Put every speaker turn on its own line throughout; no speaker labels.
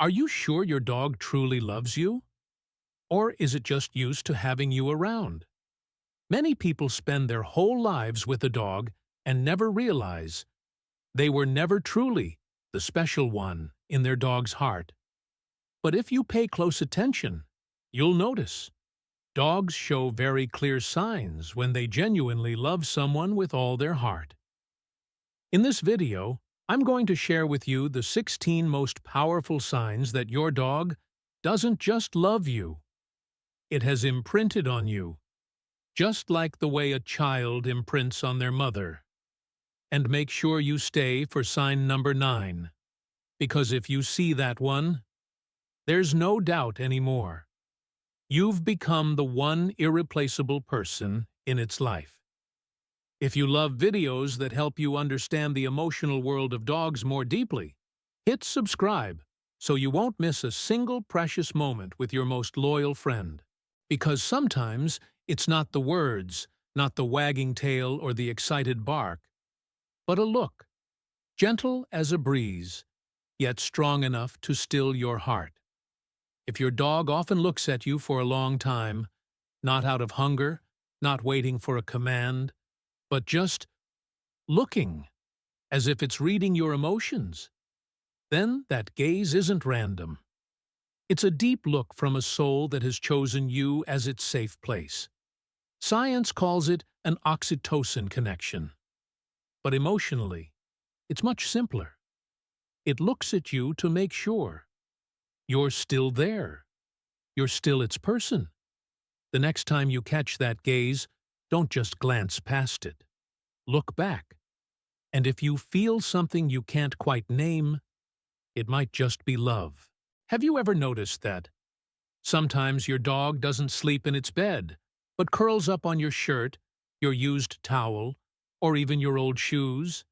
Are you sure your dog truly loves you? Or is it just used to having you around? Many people spend their whole lives with a dog and never realize they were never truly the special one in their dog's heart. But if you pay close attention, you'll notice dogs show very clear signs when they genuinely love someone with all their heart. In this video, I'm going to share with you the 16 most powerful signs that your dog doesn't just love you. It has imprinted on you, just like the way a child imprints on their mother. And make sure you stay for sign number 9, because if you see that one, there's no doubt anymore. You've become the one irreplaceable person in its life. If you love videos that help you understand the emotional world of dogs more deeply, hit subscribe so you won't miss a single precious moment with your most loyal friend. Because sometimes it's not the words, not the wagging tail or the excited bark, but a look, gentle as a breeze, yet strong enough to still your heart. If your dog often looks at you for a long time, not out of hunger, not waiting for a command, but just looking, as if it's reading your emotions, then that gaze isn't random. It's a deep look from a soul that has chosen you as its safe place. Science calls it an oxytocin connection. But emotionally, it's much simpler. It looks at you to make sure you're still there. You're still its person. The next time you catch that gaze, don't just glance past it. Look back. And if you feel something you can't quite name, it might just be love. Have you ever noticed that sometimes your dog doesn't sleep in its bed, but curls up on your shirt, your used towel, or even your old shoes?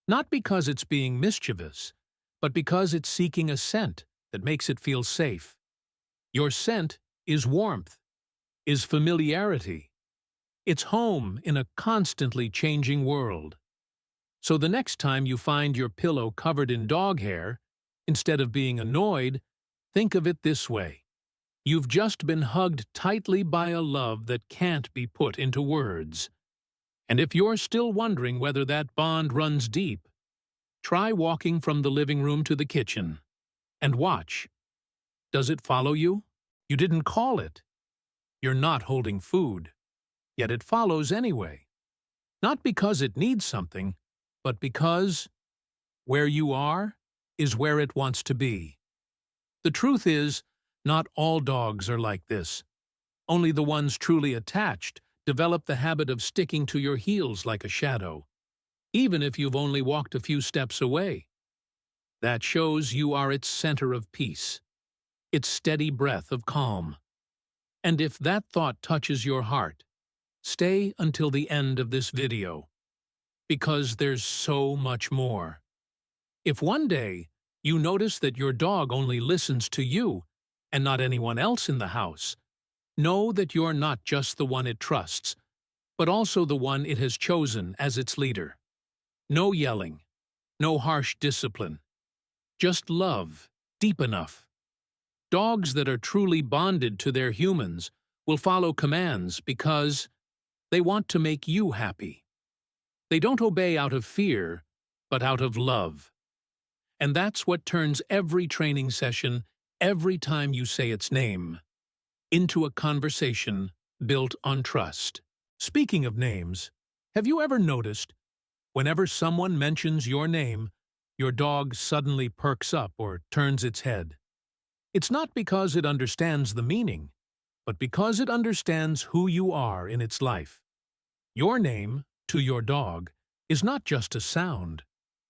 Not because it's being mischievous, but because it's seeking a scent that makes it feel safe. Your scent is warmth, is familiarity. It's home in a constantly changing world. So the next time you find your pillow covered in dog hair, instead of being annoyed, think of it this way. You've just been hugged tightly by a love that can't be put into words. And if you're still wondering whether that bond runs deep, try walking from the living room to the kitchen and watch. Does it follow you? You didn't call it. You're not holding food, yet it follows anyway. Not because it needs something, but because where you are is where it wants to be. The truth is, not all dogs are like this. Only the ones truly attached develop the habit of sticking to your heels like a shadow, even if you've only walked a few steps away. That shows you are its center of peace, its steady breath of calm. And if that thought touches your heart, stay until the end of this video, because there's so much more. If one day you notice that your dog only listens to you and not anyone else in the house, know that you're not just the one it trusts, but also the one it has chosen as its leader. No yelling, no harsh discipline, just love, deep enough. Dogs that are truly bonded to their humans will follow commands because they want to make you happy. They don't obey out of fear, but out of love. And that's what turns every training session, every time you say its name, into a conversation built on trust. Speaking of names, have you ever noticed, whenever someone mentions your name, your dog suddenly perks up or turns its head? It's not because it understands the meaning, but because it understands who you are in its life. Your name, to your dog, is not just a sound.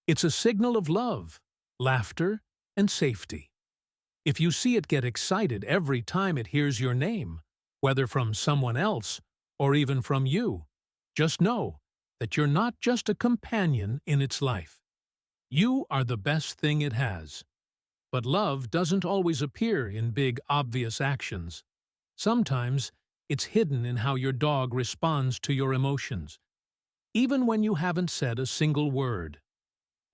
It's a signal of love, laughter, and safety. If you see it get excited every time it hears your name, whether from someone else or even from you, just know that you're not just a companion in its life. You are the best thing it has. But love doesn't always appear in big, obvious actions. Sometimes it's hidden in how your dog responds to your emotions, even when you haven't said a single word.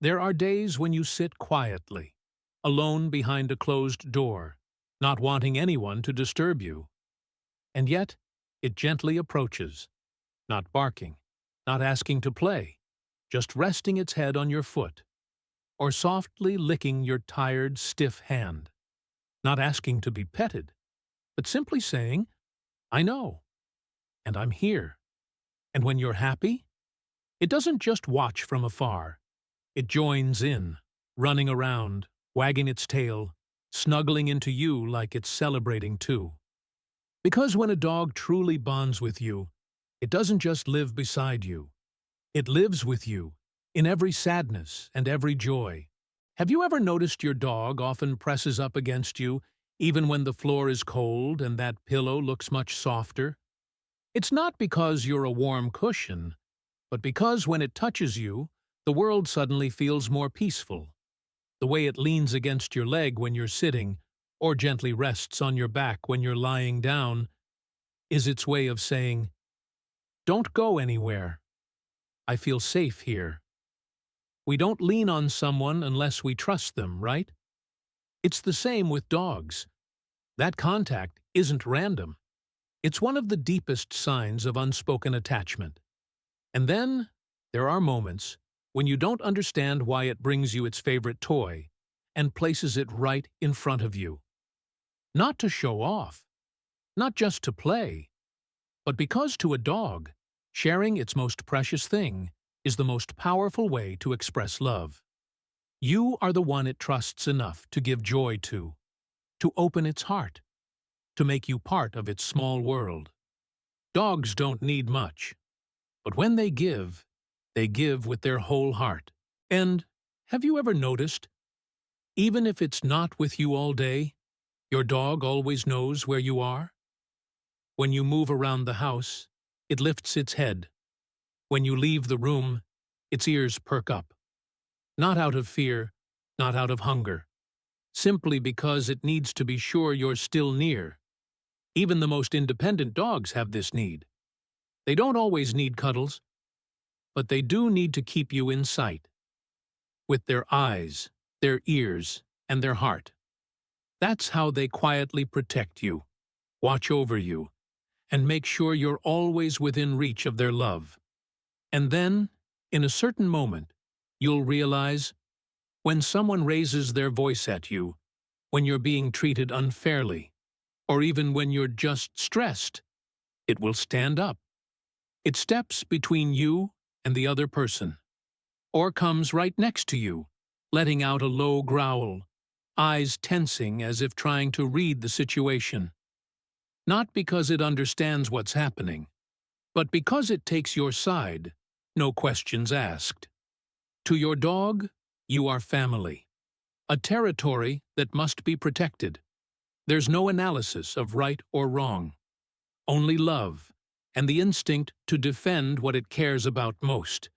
There are days when you sit quietly, alone behind a closed door, not wanting anyone to disturb you. And yet, it gently approaches, not barking, not asking to play, just resting its head on your foot, or softly licking your tired, stiff hand, not asking to be petted, but simply saying, "I know, and I'm here." And when you're happy, it doesn't just watch from afar. It joins in, running around, wagging its tail, snuggling into you like it's celebrating too. Because when a dog truly bonds with you, it doesn't just live beside you. It lives with you, in every sadness and every joy. Have you ever noticed your dog often presses up against you, even when the floor is cold and that pillow looks much softer? It's not because you're a warm cushion, but because when it touches you, the world suddenly feels more peaceful. The way it leans against your leg when you're sitting, or gently rests on your back when you're lying down, is its way of saying, "Don't go anywhere. I feel safe here." We don't lean on someone unless we trust them, right? It's the same with dogs. That contact isn't random. It's one of the deepest signs of unspoken attachment. And then, there are moments when you don't understand why it brings you its favorite toy and places it right in front of you. Not to show off, not just to play, but because to a dog, sharing its most precious thing is the most powerful way to express love. You are the one it trusts enough to give joy to open its heart, to make you part of its small world. Dogs don't need much, but when they give with their whole heart. And have you ever noticed, even if it's not with you all day, your dog always knows where you are? When you move around the house, it lifts its head. When you leave the room, its ears perk up. Not out of fear, not out of hunger, simply because it needs to be sure you're still near. Even the most independent dogs have this need. They don't always need cuddles, but they do need to keep you in sight, with their eyes, their ears, and their heart. That's how they quietly protect you, watch over you, and make sure you're always within reach of their love. And then, in a certain moment, you'll realize, when someone raises their voice at you, when you're being treated unfairly, or even when you're just stressed, it will stand up. It steps between you and the other person, or comes right next to you, letting out a low growl, eyes tensing as if trying to read the situation. Not because it understands what's happening, but because it takes your side, no questions asked. To your dog, you are family, a territory that must be protected. There's no analysis of right or wrong, only love and the instinct to defend what it cares about most.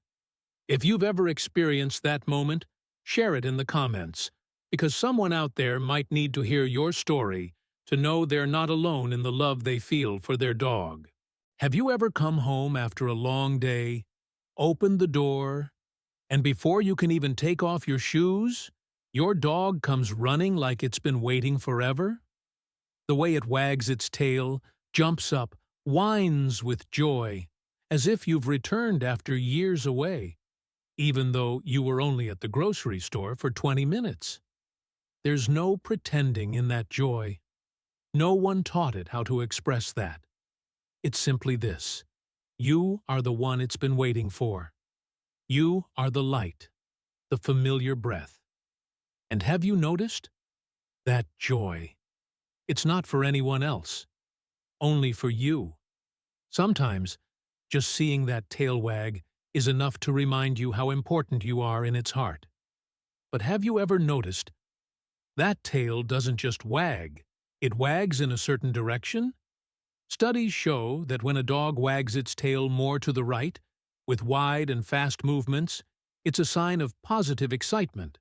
If you've ever experienced that moment, share it in the comments, because someone out there might need to hear your story to know they're not alone in the love they feel for their dog. Have you ever come home after a long day, opened the door, and before you can even take off your shoes, your dog comes running like it's been waiting forever? The way it wags its tail, jumps up, whines with joy, as if you've returned after years away, even though you were only at the grocery store for 20 minutes. There's no pretending in that joy. No one taught it how to express that. It's simply this: you are the one it's been waiting for. You are the light, the familiar breath. And have you noticed? That joy. It's not for anyone else, only for you. Sometimes, just seeing that tail wag is enough to remind you how important you are in its heart. But have you ever noticed? That tail doesn't just wag, it wags in a certain direction. Studies show that when a dog wags its tail more to the right, with wide and fast movements, it's a sign of positive excitement.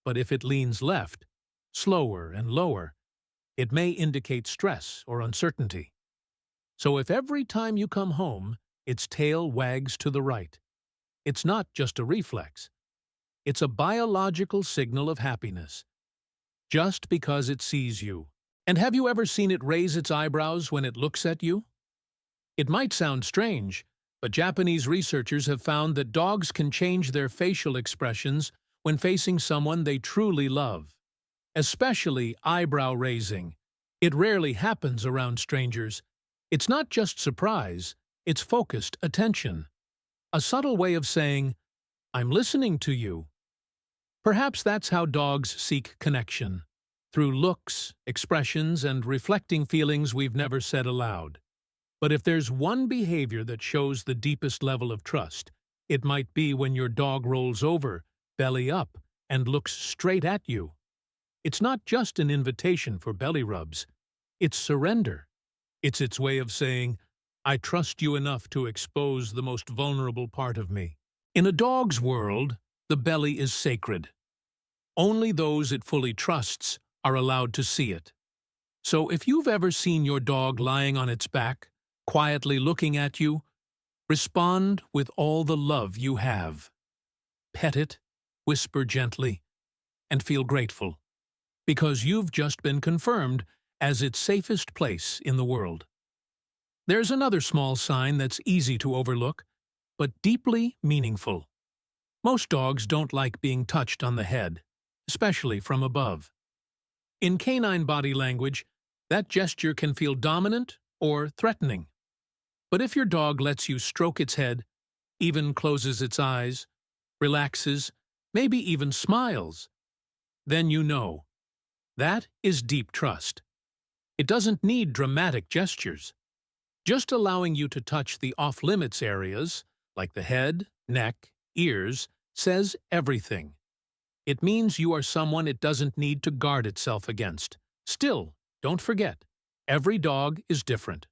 But if it leans left, slower and lower, it may indicate stress or uncertainty. So if every time you come home, its tail wags to the right, it's not just a reflex. It's a biological signal of happiness. just because it sees you. And have you ever seen it raise its eyebrows when it looks at you? It might sound strange, but Japanese researchers have found that dogs can change their facial expressions when facing someone they truly love, especially eyebrow raising. It rarely happens around strangers. It's not just surprise, it's focused attention. A subtle way of saying, "I'm listening to you." Perhaps that's how dogs seek connection, through looks, expressions, and reflecting feelings we've never said aloud. But if there's one behavior that shows the deepest level of trust, it might be when your dog rolls over, belly up, and looks straight at you. It's not just an invitation for belly rubs. It's surrender. It's its way of saying, "I trust you enough to expose the most vulnerable part of me." In a dog's world, the belly is sacred. Only those it fully trusts are allowed to see it. So if you've ever seen your dog lying on its back, quietly looking at you, respond with all the love you have. Pet it, whisper gently, and feel grateful, because you've just been confirmed as its safest place in the world. There's another small sign that's easy to overlook, but deeply meaningful. Most dogs don't like being touched on the head, especially from above. In canine body language, that gesture can feel dominant or threatening. But if your dog lets you stroke its head, even closes its eyes, relaxes, maybe even smiles, then you know. That is deep trust. It doesn't need dramatic gestures. Just allowing you to touch the off-limits areas, like the head, neck, ears, says everything. It means you are someone it doesn't need to guard itself against. Still, don't forget, every dog is different.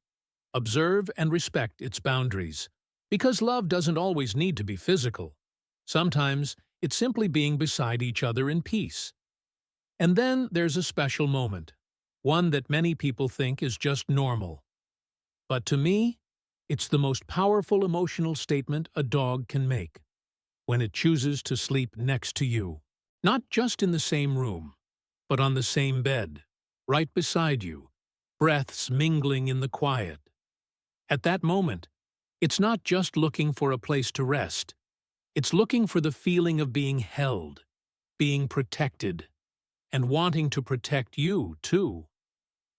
Observe and respect its boundaries, because love doesn't always need to be physical. Sometimes it's simply being beside each other in peace. And then there's a special moment, one that many people think is just normal. But to me, it's the most powerful emotional statement a dog can make, when it chooses to sleep next to you. Not just in the same room, but on the same bed, right beside you, breaths mingling in the quiet. At that moment, it's not just looking for a place to rest. It's looking for the feeling of being held, being protected, and wanting to protect you, too.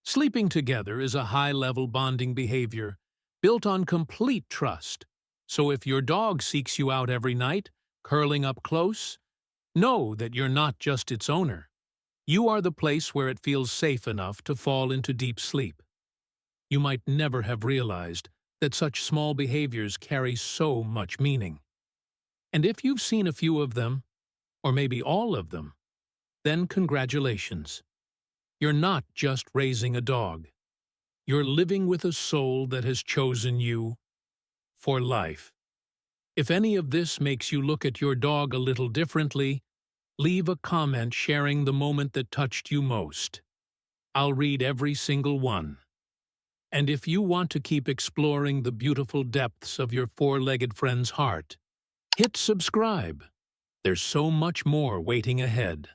Sleeping together is a high-level bonding behavior, built on complete trust. So if your dog seeks you out every night, curling up close, know that you're not just its owner. You are the place where it feels safe enough to fall into deep sleep. You might never have realized that such small behaviors carry so much meaning. And if you've seen a few of them, or maybe all of them, then congratulations. You're not just raising a dog. You're living with a soul that has chosen you for life. If any of this makes you look at your dog a little differently, leave a comment sharing the moment that touched you most. I'll read every single one. And if you want to keep exploring the beautiful depths of your four-legged friend's heart, hit subscribe. There's so much more waiting ahead.